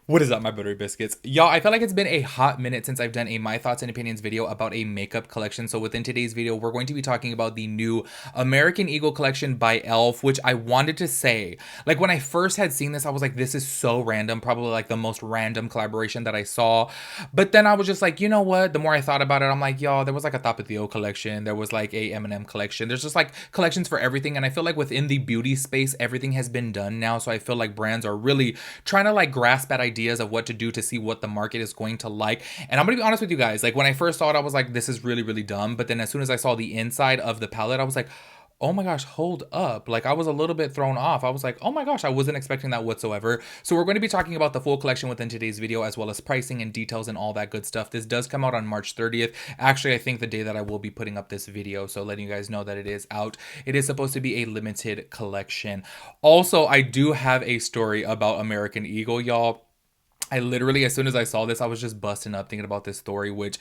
What is up, my buttery biscuits? Y'all, I feel like it's been a hot minute since I've done a My Thoughts and Opinions video about a makeup collection. So within today's video, we're going to be talking about the new American Eagle collection by E.L.F, which I wanted to say, like when I first had seen this, I was like, this is so random, probably like the most random collaboration that I saw. But then I was just like, you know what? The more I thought about it, I'm like, y'all, there was like a Tapatio collection. There was like a M&M collection. There's just like collections for everything. And I feel like within the beauty space, everything has been done now. So I feel like brands are really trying to like grasp at ideas of what to do to see what the market is going to like. And I'm gonna be honest with you guys, like when I first saw it, I was like, this is really, really dumb. But then as soon as I saw the inside of the palette, I was like, oh my gosh, hold up. Like I was a little bit thrown off. I was like, oh my gosh, I wasn't expecting that whatsoever. So we're going to be talking about the full collection within today's video, as well as pricing and details and all that good stuff. This does come out on March 30th. Actually, I think the day that I will be putting up this video. So letting you guys know that it is out. It is supposed to be a limited collection. Also, I do have a story about American Eagle, y'all. I literally, as soon as I saw this, I was just busting up thinking about this story, which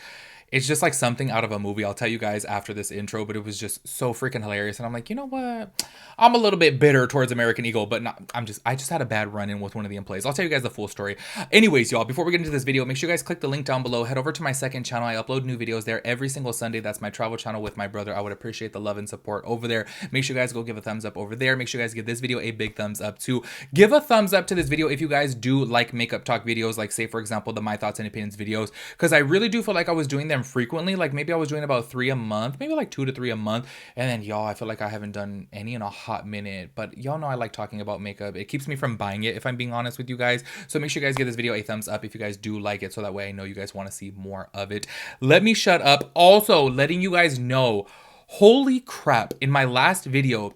it's just like something out of a movie. I'll tell you guys after this intro, but it was just so freaking hilarious. And I'm like, you know what? I'm a little bit bitter towards American Eagle, but not, I just had a bad run in with one of the employees. I'll tell you guys the full story. Anyways, y'all, before we get into this video, make sure you guys click the link down below. Head over to my second channel. I upload new videos there every single Sunday. That's my travel channel with my brother. I would appreciate the love and support over there. Make sure you guys go give a thumbs up over there. Make sure you guys give this video a big thumbs up too. Give a thumbs up to this video if you guys do like makeup talk videos, like say for example, the My Thoughts and Opinions videos, because I really do feel like I was doing them frequently. Like maybe I was doing about 3 a month, maybe like 2 to 3 a month. And then y'all, I feel like I haven't done any in a hot minute, but y'all know I like talking about makeup. It keeps me from buying it, if I'm being honest with you guys. So make sure you guys give this video a thumbs up if you guys do like it, so that way I know you guys want to see more of it. Let me shut up. Also, letting you guys know, holy crap, in my last video,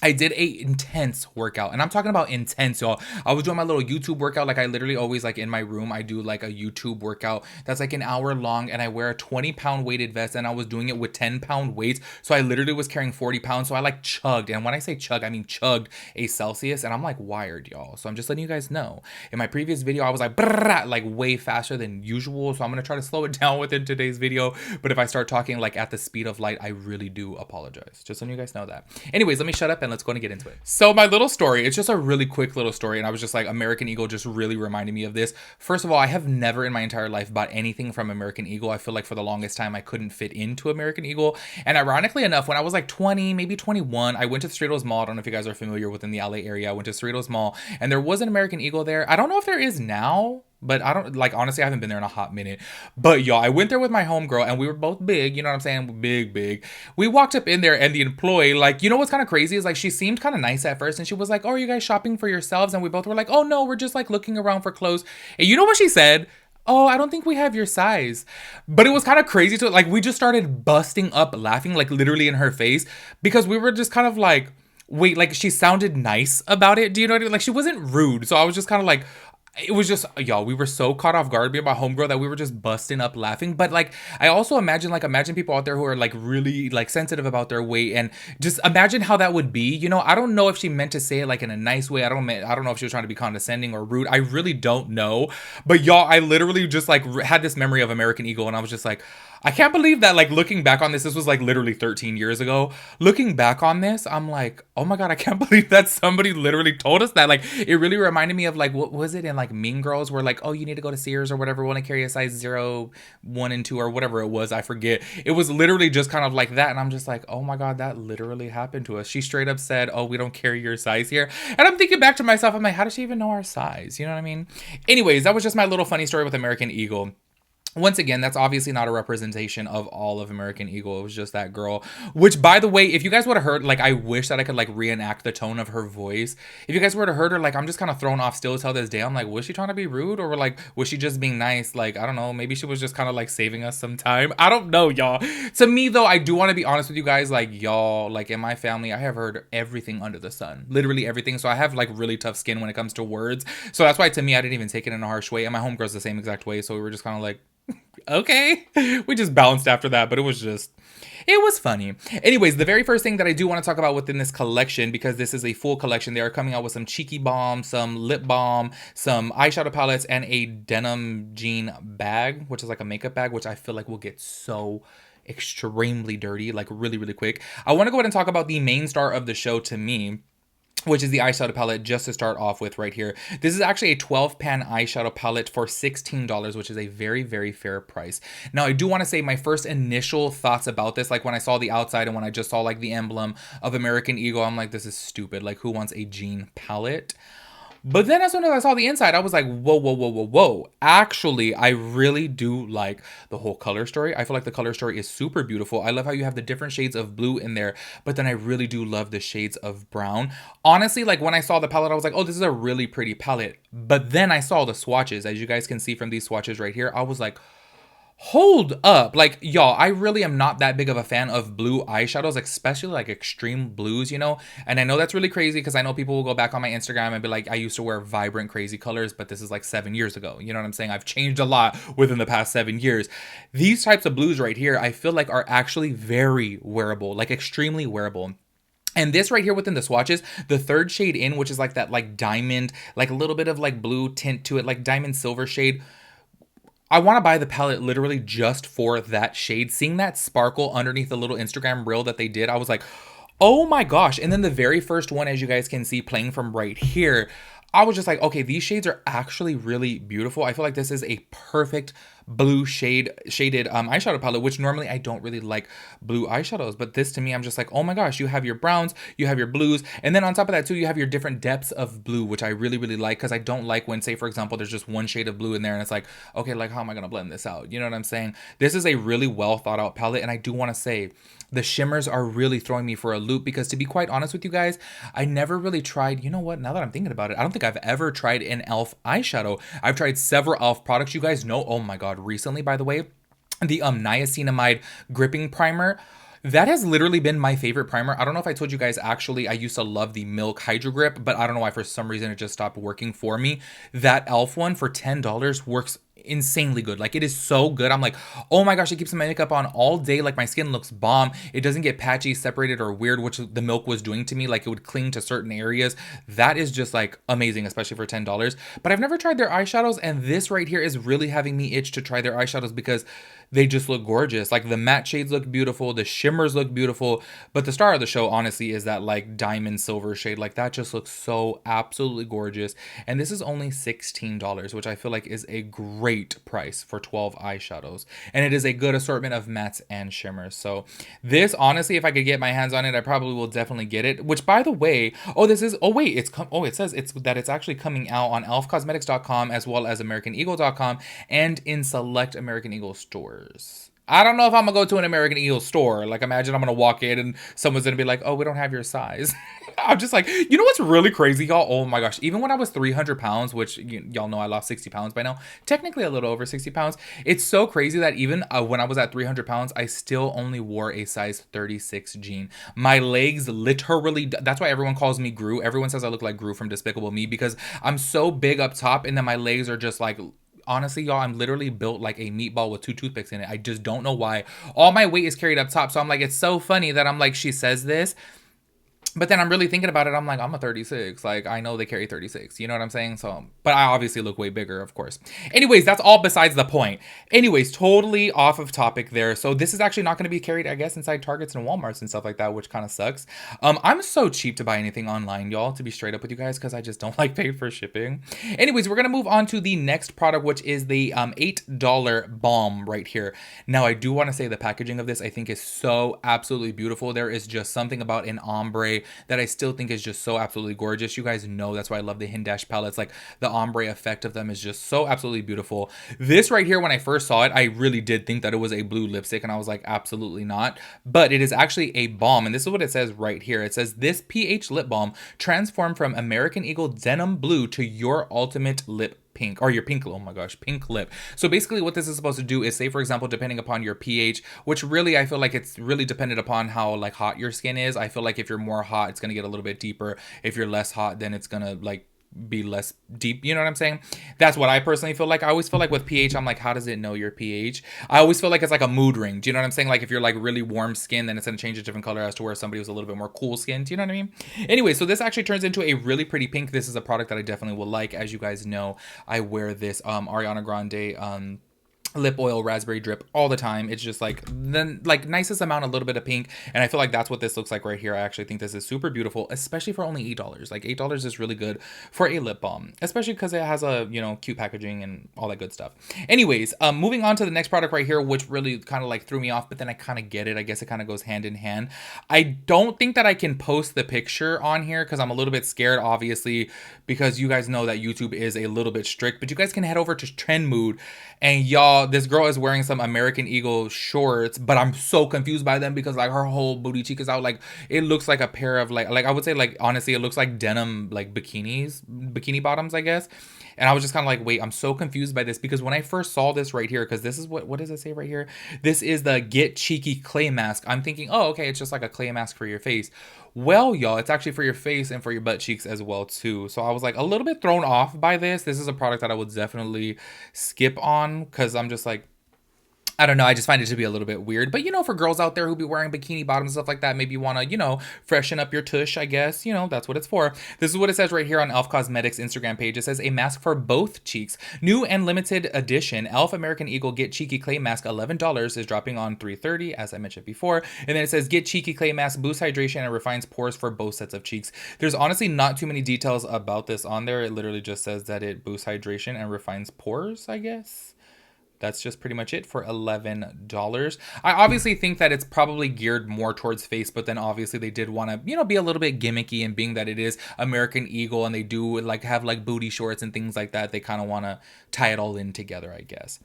I did a intense workout, and I'm talking about intense, y'all. I was doing my little YouTube workout. Like I literally always, like in my room, I do like a YouTube workout that's like an hour long, and I wear a 20-pound weighted vest, and I was doing it with 10-pound weights. So I literally was carrying 40 pounds. So I like chugged, and when I say chug, I mean chugged a Celsius, and I'm like wired, y'all. So I'm just letting you guys know. In my previous video, I was like, brrrr, like way faster than usual. So I'm gonna try to slow it down within today's video. But if I start talking like at the speed of light, I really do apologize. Just letting you guys know that. Anyways, let me shut up and let's go and get into it. So my little story, it's just a really quick little story, and I was just like, American Eagle just really reminded me of this. First of all, I have never in my entire life bought anything from American Eagle. I feel like for the longest time I couldn't fit into American Eagle, and ironically enough, when I was like 20, maybe 21, I went to Cerritos Mall. I don't know if you guys are familiar within the LA area. I went to Cerritos Mall, and there was an American Eagle there. I don't know if there is now, but I don't, like, honestly, I haven't been there in a hot minute. But y'all, I went there with my homegirl, and we were both big, you know what I'm saying? Big. We walked up in there, and the employee, like, you know what's kind of crazy is like, she seemed kind of nice at first, and she was like, oh, are you guys shopping for yourselves? And we both were like, oh no, we're just like looking around for clothes. And you know what she said? Oh, I don't think we have your size. But it was kind of crazy to, like, we just started busting up laughing, like literally in her face, because we were just kind of like, wait, like she sounded nice about it. Do you know what I mean? Like she wasn't rude. So I was just kind of like, it was just, y'all, we were so caught off guard being my homegirl that we were just busting up laughing. But like, I also imagine people out there who are like really like sensitive about their weight, and just imagine how that would be. You know, I don't know if she meant to say it like in a nice way. I don't know if she was trying to be condescending or rude. I really don't know. But y'all, I literally just like had this memory of American Eagle, and I was just like, I can't believe that, like, looking back on this was like literally 13 years ago. Looking back on this, I'm like, oh my God, I can't believe that somebody literally told us that. Like, it really reminded me of like, what was it in like Mean Girls, where like, oh, you need to go to Sears or whatever, want to carry a size 0, 1, and 2 or whatever it was. I forget. It was literally just kind of like that. And I'm just like, oh my God, that literally happened to us. She straight up said, oh, we don't carry your size here. And I'm thinking back to myself, I'm like, how does she even know our size? You know what I mean? Anyways, that was just my little funny story with American Eagle. Once again, that's obviously not a representation of all of American Eagle. It was just that girl, which, by the way, if you guys would have heard, like, I wish that I could like reenact the tone of her voice. If you guys were to heard her, like, I'm just kind of thrown off still till this day. I'm like, was she trying to be rude, or like, was she just being nice? Like, I don't know. Maybe she was just kind of like saving us some time. I don't know, y'all. To me, though, I do want to be honest with you guys. Like, y'all, like in my family, I have heard everything under the sun, literally everything. So I have like really tough skin when it comes to words. So that's why, to me, I didn't even take it in a harsh way. And my homegirl's the same exact way. So we were just kind of like, okay. We just bounced after that, but it was funny. Anyways, the very first thing that I do want to talk about within this collection, because this is a full collection, they are coming out with some cheeky balm, some lip balm, some eyeshadow palettes, and a denim jean bag, which is like a makeup bag, which I feel like will get so extremely dirty, like really, really quick. I want to go ahead and talk about the main star of the show to me. which is the eyeshadow palette just to start off with right here. This is actually a 12 pan eyeshadow palette for $16, which is a very, very fair price. Now, I do want to say my first initial thoughts about this, like when I saw the outside and when I just saw like the emblem of American Eagle, I'm like, this is stupid. Like, who wants a jean palette? But then as soon as I saw the inside, I was like, whoa, whoa, whoa, whoa, whoa. Actually, I really do like the whole color story. I feel like the color story is super beautiful. I love how you have the different shades of blue in there, but then I really do love the shades of brown. Honestly, like when I saw the palette, I was like, oh, this is a really pretty palette. But then I saw the swatches. As you guys can see from these swatches right here, I was like, hold up. Like, y'all, I really am not that big of a fan of blue eyeshadows, especially like extreme blues, you know? And I know that's really crazy because I know people will go back on my Instagram and be like, I used to wear vibrant, crazy colors, but this is like 7 years ago. You know what I'm saying? I've changed a lot within the past 7 years. These types of blues right here, I feel like are actually very wearable, like extremely wearable. And this right here within the swatches, the third shade in, which is like that like diamond, like a little bit of like blue tint to it, like diamond silver shade. I want to buy the palette literally just for that shade. Seeing that sparkle underneath the little Instagram reel that they did, I was like, oh my gosh. And then the very first one, as you guys can see playing from right here, I was just like, okay, these shades are actually really beautiful. I feel like this is a perfect blue shaded eyeshadow palette, which normally I don't really like blue eyeshadows, but this to me, I'm just like, oh my gosh, you have your browns, you have your blues, and then on top of that too, you have your different depths of blue, which I really, really like, because I don't like when, say for example, there's just one shade of blue in there and it's like, okay, like how am I gonna blend this out? You know what I'm saying? This is a really well thought out palette, and I do want to say the shimmers are really throwing me for a loop, because to be quite honest with you guys, I never really tried, you know what, now that I'm thinking about it, I don't think I've ever tried an E.L.F eyeshadow. I've tried several E.L.F products, you guys know. Oh my god, recently, by the way, the niacinamide gripping primer, that has literally been my favorite primer. I don't know if I told you guys, actually, I used to love the Milk Hydro Grip, but I don't know why for some reason it just stopped working for me. That E.L.F one for $10 works insanely good. Like, it is so good. I'm like, oh my gosh, it keeps my makeup on all day. Like, my skin looks bomb. It doesn't get patchy, separated, or weird, which the Milk was doing to me. Like, it would cling to certain areas. That is just like amazing, especially for $10. But I've never tried their eyeshadows, and this right here is really having me itch to try their eyeshadows because they just look gorgeous. Like, the matte shades look beautiful, the shimmers look beautiful, but the star of the show honestly is that like diamond silver shade. Like, that just looks so absolutely gorgeous. And this is only $16, which I feel like is a great price for 12 eyeshadows, and it is a good assortment of mattes and shimmers. So this, honestly, if I could get my hands on it, I probably will definitely get it. Which, by the way, oh, this is, oh wait, it says it's actually coming out on elfcosmetics.com as well as americaneagle.com and in select American Eagle stores. I don't know if I'm gonna go to an American Eagle store. Like, imagine I'm gonna walk in and someone's gonna be like, oh, we don't have your size. I'm just like, you know what's really crazy, y'all? Oh my gosh. Even when I was 300 pounds, which y'all know I lost 60 pounds by now, technically a little over 60 pounds. It's so crazy that even when I was at 300 pounds, I still only wore a size 36 jean. My legs literally, that's why everyone calls me Gru. Everyone says I look like Gru from Despicable Me, because I'm so big up top and then my legs are just like, honestly, y'all, I'm literally built like a meatball with 2 toothpicks in it. I just don't know why. All my weight is carried up top. So I'm like, it's so funny that I'm like, she says this, but then I'm really thinking about it. I'm like, I'm a 36. Like, I know they carry 36. You know what I'm saying? So, but I obviously look way bigger, of course. Anyways, that's all besides the point. Anyways, totally off of topic there. So this is actually not going to be carried, I guess, inside Targets and Walmarts and stuff like that, which kind of sucks. I'm so cheap to buy anything online, y'all, to be straight up with you guys, because I just don't like paying for shipping. Anyways, we're going to move on to the next product, which is the $8 balm right here. Now, I do want to say the packaging of this, I think, is so absolutely beautiful. There is just something about an ombre that I still think is just so absolutely gorgeous. You guys know that's why I love the Hindash palettes. Like, the ombre effect of them is just so absolutely beautiful. This right here, when I first saw it, I really did think that it was a blue lipstick, and I was like, absolutely not. But it is actually a balm, and this is what it says right here. It says, this pH lip balm transformed from American Eagle Denim Blue to your ultimate lip pink, or your pink, oh my gosh, pink lip. So basically what this is supposed to do is, say for example, depending upon your pH, which really I feel like it's really dependent upon how like hot your skin is. I feel like if you're more hot, it's gonna get a little bit deeper. If you're less hot, then it's gonna like be less deep. You know what I'm saying? That's what I personally feel like. I always feel like with pH, I'm like, how does it know your pH? I always feel like it's like a mood ring. Do you know what I'm saying? Like, if you're like really warm skin, then it's going to change a different color as to where somebody who's a little bit more cool skin. Do you know what I mean? Anyway, so this actually turns into a really pretty pink. This is a product that I definitely will like. As you guys know, I wear this Ariana Grande lip oil raspberry drip all the time. It's just like the like nicest amount, a little bit of pink, and I feel like that's what this looks like right here. I actually think this is super beautiful, especially for only $8. Like $8 is really good for a lip balm, especially because it has a, you know, cute packaging and all that good stuff. Anyways, moving on to the next product right here, which really kind of like threw me off, but then I kind of get it. I guess it kind of goes hand in hand. I don't think that I can post the picture on here because I'm a little bit scared, obviously, because you guys know that YouTube is a little bit strict, but you guys can head over to Trend Mood, and y'all, this girl is wearing some American Eagle shorts, but I'm so confused by them because like her whole booty cheek is out. Like it looks like a pair of like I would say, like, honestly, it looks like denim, like bikini bottoms, I guess. And I was just kind of like, wait, I'm so confused by this because when I first saw this right here, because this is what does it say right here? This is the Get Cheeky Clay Mask. I'm thinking, oh, okay, it's just like a clay mask for your face. Well, y'all, it's actually for your face and for your butt cheeks as well too. So I was like a little bit thrown off by this. This is a product that I would definitely skip on because I'm just like, I don't know. I just find it to be a little bit weird. But, you know, for girls out there who be wearing bikini bottoms and stuff like that, maybe you want to, you know, freshen up your tush, I guess. You know, that's what it's for. This is what it says right here on E.L.F Cosmetics Instagram page. It says a mask for both cheeks. New and limited edition E.L.F American Eagle Get Cheeky Clay Mask, $11, is dropping on 3/30, as I mentioned before. And then it says Get Cheeky Clay Mask, boosts hydration and refines pores for both sets of cheeks. There's honestly not too many details about this on there. It literally just says that it boosts hydration and refines pores, I guess. That's just pretty much it for $11. I obviously think that it's probably geared more towards face, but then obviously they did want to, you know, be a little bit gimmicky, and being that it is American Eagle and they do like have like booty shorts and things like that, they kind of want to tie it all in together, I guess.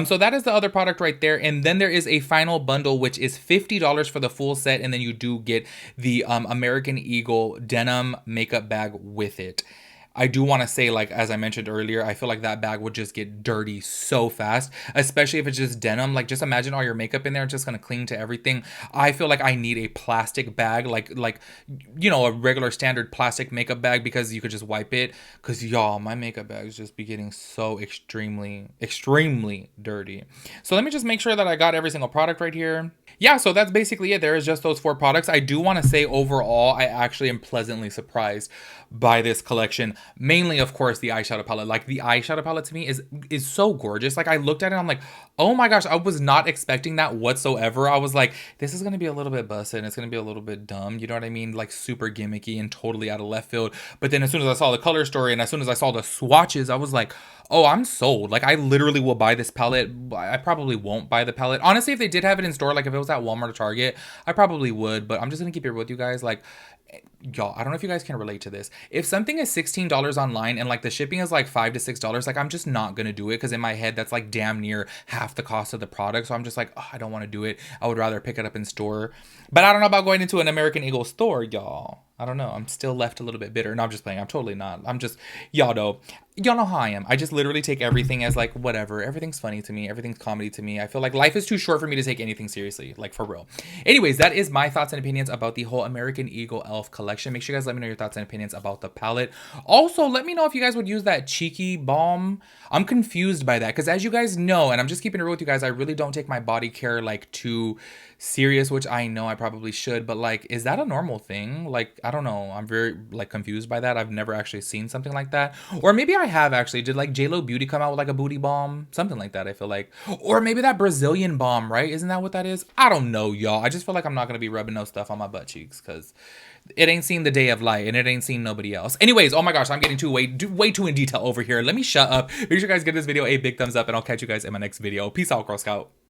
So that is the other product right there. And then there is a final bundle, which is $50 for the full set. And then you do get the American Eagle denim makeup bag with it. I do want to say, like, as I mentioned earlier, I feel like that bag would just get dirty so fast, especially if it's just denim. Like, just imagine all your makeup in there. It's just going to cling to everything. I feel like I need a plastic bag, like, you know, a regular standard plastic makeup bag, because you could just wipe it. Because, y'all, my makeup bags just be getting so extremely dirty. So let me just make sure that I got every single product right here. Yeah, so that's basically it. There is just those 4 products. I do want to say overall, I actually am pleasantly surprised by this collection. Mainly, of course, the eyeshadow palette. Like, the eyeshadow palette to me is so gorgeous. Like, I looked at it and I'm like, oh my gosh, I was not expecting that whatsoever. I was like, this is going to be a little bit busted and it's going to be a little bit dumb. You know what I mean? Like, super gimmicky and totally out of left field. But then as soon as I saw the color story and as soon as I saw the swatches, I was like, oh, I'm sold. Like, I literally will buy this palette. I probably won't buy the palette. Honestly, if they did have it in store, like if it was at Walmart or Target, I probably would. But I'm just going to keep it real with you guys. Like, y'all, I don't know if you guys can relate to this. If something is $16 online and like the shipping is like $5 to $6, like I'm just not gonna do it, because in my head that's like damn near half the cost of the product. So I'm just like, oh, I don't want to do it. I would rather pick it up in store. But I don't know about going into an American Eagle store, y'all. I don't know. I'm still left a little bit bitter. No, I'm just playing. I'm totally not. I'm just, y'all know how I am. I just literally take everything as like whatever. Everything's funny to me. Everything's comedy to me. I feel like life is too short for me to take anything seriously, like for real. Anyways, that is my thoughts and opinions about the whole American Eagle E.L.F collection. Make sure you guys let me know your thoughts and opinions about the palette. Also, let me know if you guys would use that cheeky balm. I'm confused by that because, as you guys know, and I'm just keeping it real with you guys, I really don't take my body care like too serious, which I know I probably should, but like, is that a normal thing? Like, I don't know. I'm very like confused by that. I've never actually seen something like that. Or maybe I have actually. Did like JLo Beauty come out with like a booty balm? Something like that, I feel like. Or maybe that Brazilian balm, right? Isn't that what that is? I don't know, y'all. I just feel like I'm not going to be rubbing no stuff on my butt cheeks because it ain't seen the day of light and it ain't seen nobody else. Anyways, oh my gosh, I'm getting way too in detail over here. Let me shut up. Make sure you guys give this video a big thumbs up and I'll catch you guys in my next video. Peace out, Girl Scout.